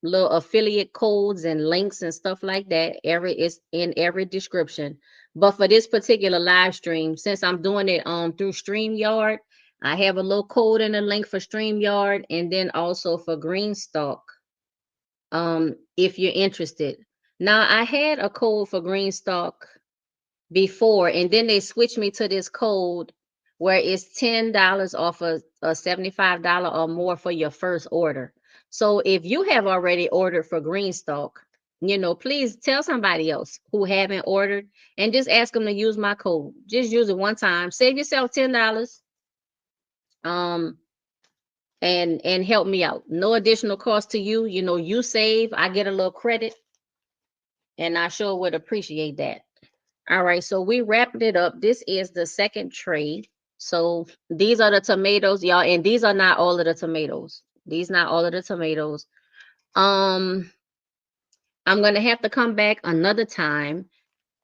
little affiliate codes and links and stuff like that. It's in every description. But for this particular live stream, since I'm doing it through StreamYard, I have a little code and a link for StreamYard and then also for Greenstalk. If you're interested. Now I had a code for Greenstalk before, and then they switched me to this code where it's $10 off a $75 or more for your first order. So if you have already ordered for Greenstalk, please tell somebody else who haven't ordered and just ask them to use my code. Just use it one time. Save yourself $10. Um, and help me out. No additional cost to you. You save, I get a little credit, and I sure would appreciate that. All right, so we wrapped it up. This is the second tray. So these are the tomatoes, y'all, and these are not all of the tomatoes. These not all of the tomatoes. I'm gonna have to come back another time.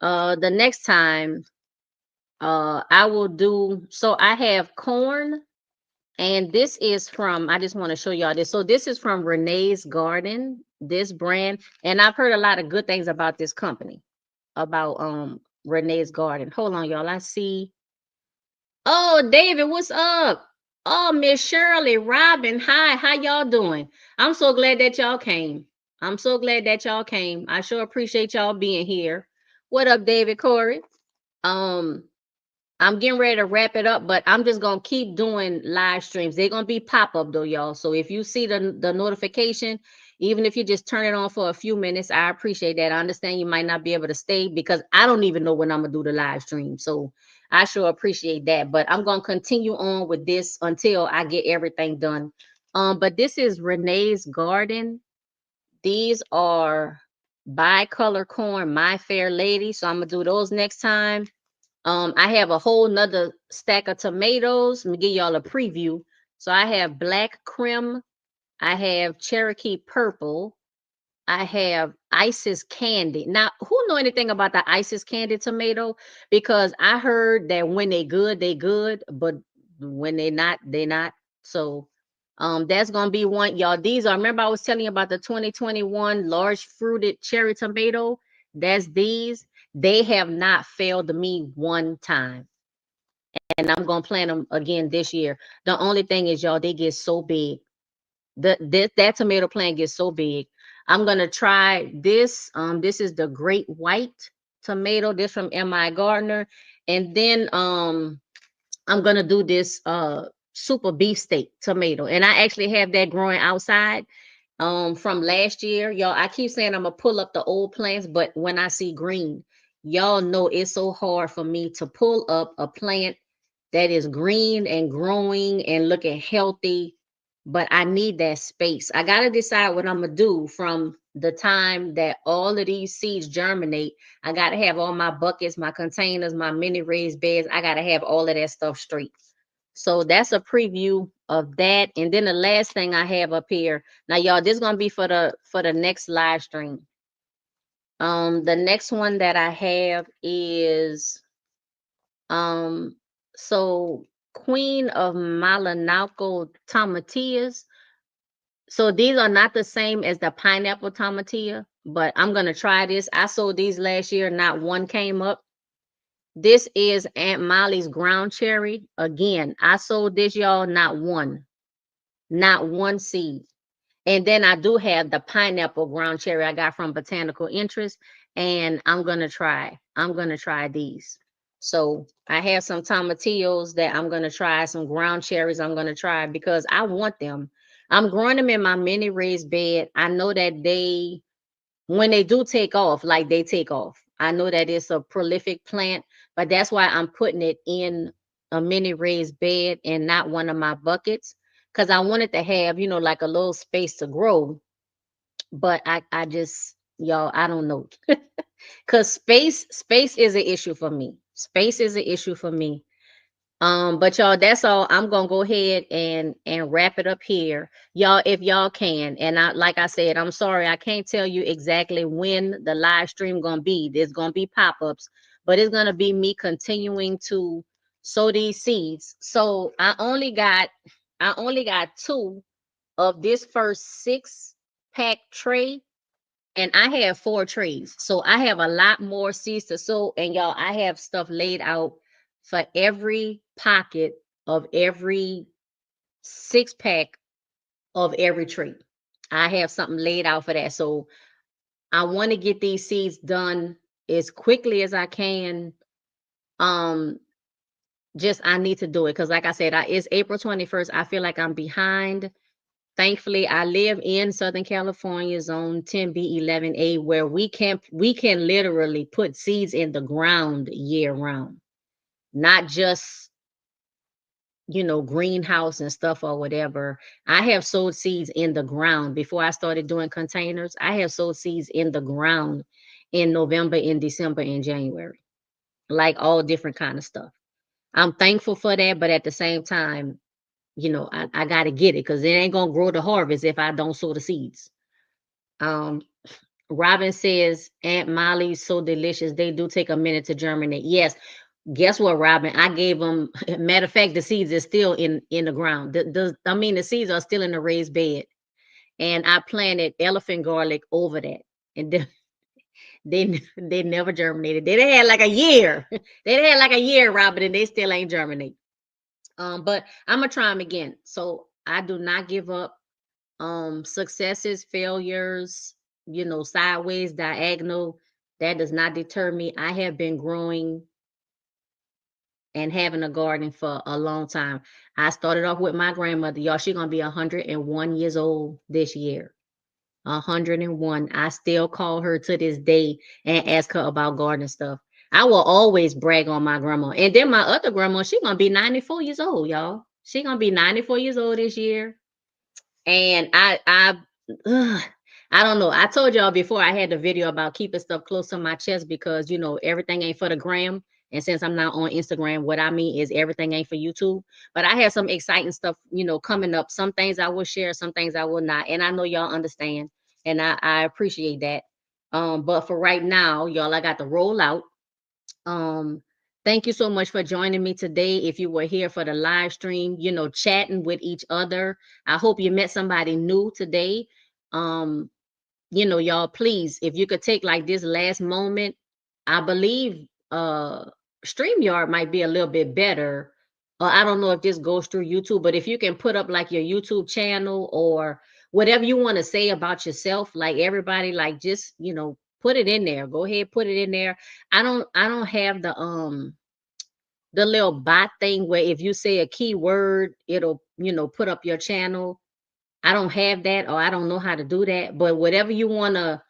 The next time, I will do. So I have corn. And this is from, I just want to show y'all this. So this is from Renee's Garden, this brand. And I've heard a lot of good things about this company, about Renee's Garden. Hold on, y'all. I see. Oh, David, what's up? Oh, Miss Shirley, Robin, hi, how y'all doing? I'm so glad that y'all came. I'm so glad that y'all came. I sure appreciate y'all being here. What up, David Corey? Um, I'm getting ready to wrap it up, but I'm just gonna keep doing live streams. They're gonna be pop-up though, y'all. So if you see the notification, even if you just turn it on for a few minutes, I appreciate that. I understand you might not be able to stay because I don't even know when I'm gonna do the live stream. So I sure appreciate that. But I'm gonna continue on with this until I get everything done. But this is Renee's Garden. These are bicolor corn, My Fair Lady. So I'm gonna do those next time. I have a whole nother stack of tomatoes. Let me give y'all a preview. So I have black crim, I have Cherokee purple, I have Isis candy. Now, who know anything about the Isis candy tomato? Because I heard that when they good, they good, but when they not, they not. So that's gonna be one, y'all. These are, remember I was telling you about the 2021 large fruited cherry tomato. That's these. They have not failed me one time. and I'm gonna plant them again this year. The only thing is, y'all, they get so big. That tomato plant gets so big. I'm gonna try this. This is the Great White tomato. This from M.I. Gardner, and then I'm gonna do this super beefsteak tomato, and I actually have that growing outside from last year. Y'all, I keep saying I'm gonna pull up the old plants, but when I see green, y'all know it's so hard for me to pull up a plant that is green and growing and looking healthy. But I need that space. I gotta decide what I'm gonna do from the time that all of these seeds germinate. I gotta have all my buckets, my containers, my mini raised beds. I gotta have all of that stuff straight. So that's a preview of that. And then the last thing I have up here. Now, y'all, this is gonna be for the next live stream. The next one that I have is so Queen of Malinalco tomatillas. So these are not the same as the pineapple tomatilla, but I'm gonna try this. I sold these last year, not one came up. This is Aunt Molly's ground cherry. Again, I sold this, y'all, not one seed. And then I do have the pineapple ground cherry I got from Botanical Interest, and I'm gonna try. I'm gonna try these. So I have some tomatillos that I'm gonna try, some ground cherries I'm gonna try because I want them. I'm growing them in my mini raised bed. I know that when they do take off, like they take off. I know that it's a prolific plant, but that's why I'm putting it in a mini raised bed and not one of my buckets because I wanted to have, like a little space to grow. But I just, y'all, I don't know. Because space is an issue for me. Space is an issue for me. But y'all, that's all. I'm gonna go ahead and wrap it up here. Y'all, if y'all can, and like I said, I'm sorry, I can't tell you exactly when the live stream gonna be. There's gonna be pop-ups, but it's gonna be me continuing to sow these seeds. So I only got two of this first 6-pack tray, and I have 4 trays. So I have a lot more seeds to sow. And y'all, I have stuff laid out for every pocket of every 6-pack of every tray. I have something laid out for that. So I want to get these seeds done as quickly as I can. Um, just I need to do it because, like I said, it's April 21st. I feel like I'm behind. Thankfully, I live in Southern California, zone 10B 11A, where we can literally put seeds in the ground year round, not just greenhouse and stuff or whatever. I have sowed seeds in the ground before I started doing containers. I have sowed seeds in the ground in November, in December, in January, like all different kind of stuff. I'm thankful for that, but at the same time, I got to get it because it ain't gonna grow the harvest if I don't sow the seeds. Um, Robin says Aunt Molly's so delicious. They do take a minute to germinate. Yes. Guess what, Robin? I gave them. Matter of fact, the seeds are still in the ground. The seeds are still in the raised bed, and I planted elephant garlic over that, and they never germinated. They done had like a year. They done had like a year, Robin, and they still ain't germinate. But I'm gonna try them again. So I do not give up. Successes, failures, sideways, diagonal, that does not deter me. I have been growing and having a garden for a long time. I started off with my grandmother. Y'all, she's gonna be 101 years old this year. 101. I still call her to this day and ask her about garden stuff. I will always brag on my grandma. And then my other grandma, she's gonna be 94 years old, y'all. She's gonna be 94 years old this year. And ugh, I don't know. I told y'all before I had the video about keeping stuff close to my chest because everything ain't for the gram. And since I'm not on Instagram, what I mean is everything ain't for YouTube. But I have some exciting stuff, coming up. Some things I will share, some things I will not. And I know y'all understand. And I appreciate that. But for right now, y'all, I got to roll out. Um, thank you so much for joining me today. If you were here for the live stream, chatting with each other. I hope you met somebody new today. Um, y'all, please, if you could take like this last moment, I believe StreamYard might be a little bit better. I don't know if this goes through YouTube, but if you can put up like your YouTube channel or whatever you want to say about yourself, like everybody, like just, put it in there. Go ahead, put it in there. I don't have the little bot thing where if you say a keyword, it'll, put up your channel. I don't have that, or I don't know how to do that. But whatever you want to,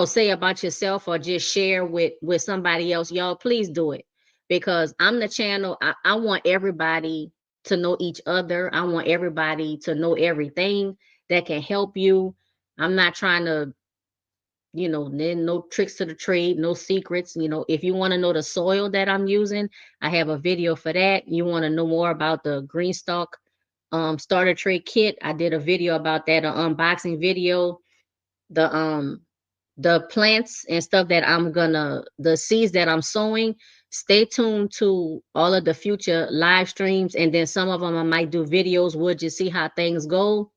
say about yourself or just share with somebody else, y'all, please do it, because I'm the channel. I want everybody to know each other. I want everybody to know everything that can help you. I'm not trying to, then no tricks to the trade, no secrets. If you want to know the soil that I'm using, I have a video for that. You want to know more about the Greenstalk starter tray kit, I did a video about that, an unboxing video. The plants and stuff that the seeds that I'm sowing, stay tuned to all of the future live streams, and then some of them I might do videos. We'll just see how things go.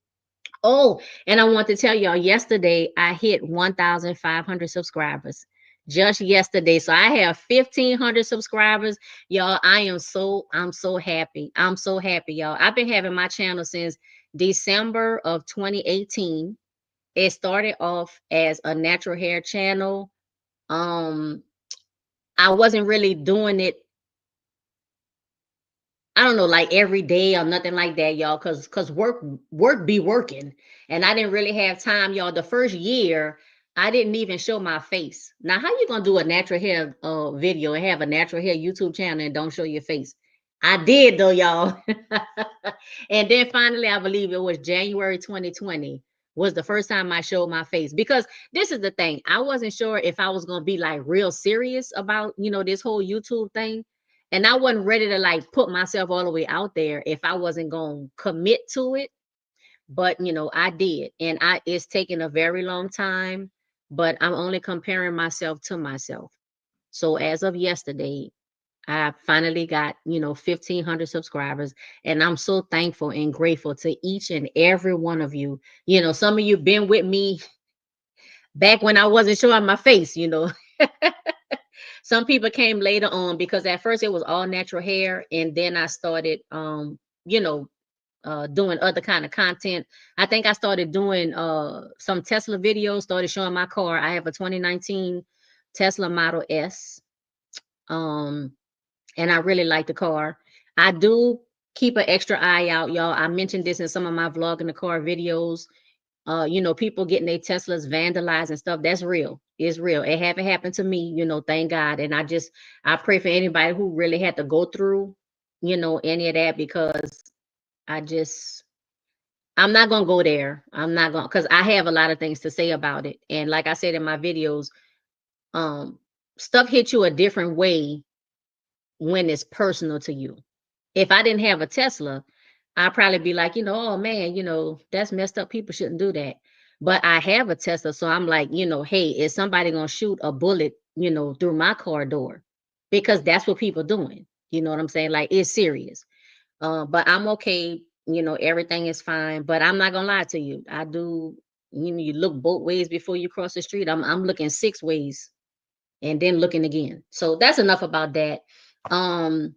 Oh, and I want to tell y'all, yesterday I hit 1,500 subscribers. Just yesterday. So I have 1,500 subscribers. Y'all, I'm so happy. I'm so happy, y'all. I've been having my channel since December of 2018. It started off as a natural hair channel. Um, I wasn't really doing it, I don't know, like every day or nothing like that, y'all, cause work be working, and I didn't really have time, y'all. The first year, I didn't even show my face. Now, how you gonna do a natural hair video and have a natural hair YouTube channel and don't show your face? I did though, y'all. And then finally, I believe it was January 2020 was the first time I showed my face, because this is the thing. I wasn't sure if I was gonna be like real serious about, this whole YouTube thing. And I wasn't ready to like put myself all the way out there if I wasn't going to commit to it. But, I did. And it's taken a very long time, but I'm only comparing myself to myself. So as of yesterday, I finally got, 1,500 subscribers, and I'm so thankful and grateful to each and every one of you. Some of you been with me back when I wasn't showing my face. Some people came later on, because at first it was all natural hair, and then I started you know doing other kind of content. I think I started doing some Tesla videos, started showing my car. I have a 2019 Tesla Model S. um and I really like the car. I do keep an extra eye out, y'all. I mentioned this in some of my vlog in the car videos. People getting their Teslas vandalized and stuff. That's real. It's real. It haven't happened to me, thank God. And I pray for anybody who really had to go through, any of that, because I just, I'm not going to go there. I'm not going, because I have a lot of things to say about it. And like I said in my videos, um, stuff hits you a different way when it's personal to you. If I didn't have a Tesla, I'd probably be like, oh man, that's messed up. People shouldn't do that. But I have a Tesla, so I'm like, hey, is somebody gonna shoot a bullet, through my car door? Because that's what people doing. You know what I'm saying? Like, it's serious. But I'm okay. Everything is fine. But I'm not gonna lie to you. I do. You look both ways before you cross the street. I'm looking six ways and then looking again. So that's enough about that. Um,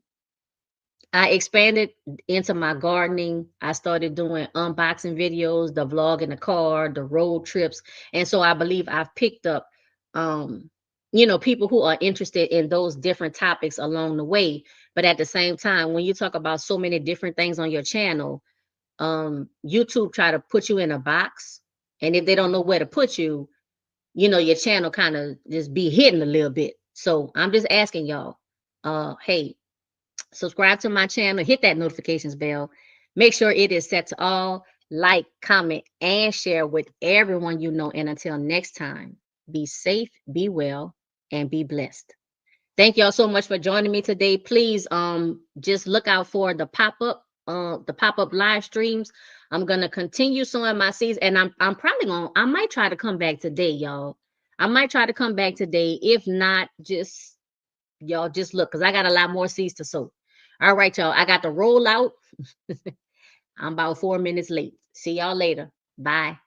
I expanded into my gardening. I started doing unboxing videos, the vlog in the car, the road trips. And so I believe I've picked up, um, people who are interested in those different topics along the way. But at the same time, when you talk about so many different things on your channel, YouTube try to put you in a box. And if they don't know where to put you, your channel kind of just be hidden a little bit. So I'm just asking y'all, hey, subscribe to my channel, hit that notifications bell, make sure it is set to all, like, comment, and share with everyone you know. And until next time, be safe, be well, and be blessed. Thank y'all so much for joining me today. Please just look out for the pop-up live streams. I'm gonna continue sowing my seeds, and I'm probably I might try to come back today, y'all. I might try to come back today. If not, just y'all just look, because I got a lot more seeds to sow. All right, y'all. I got to roll out. I'm about 4 minutes late. See y'all later. Bye.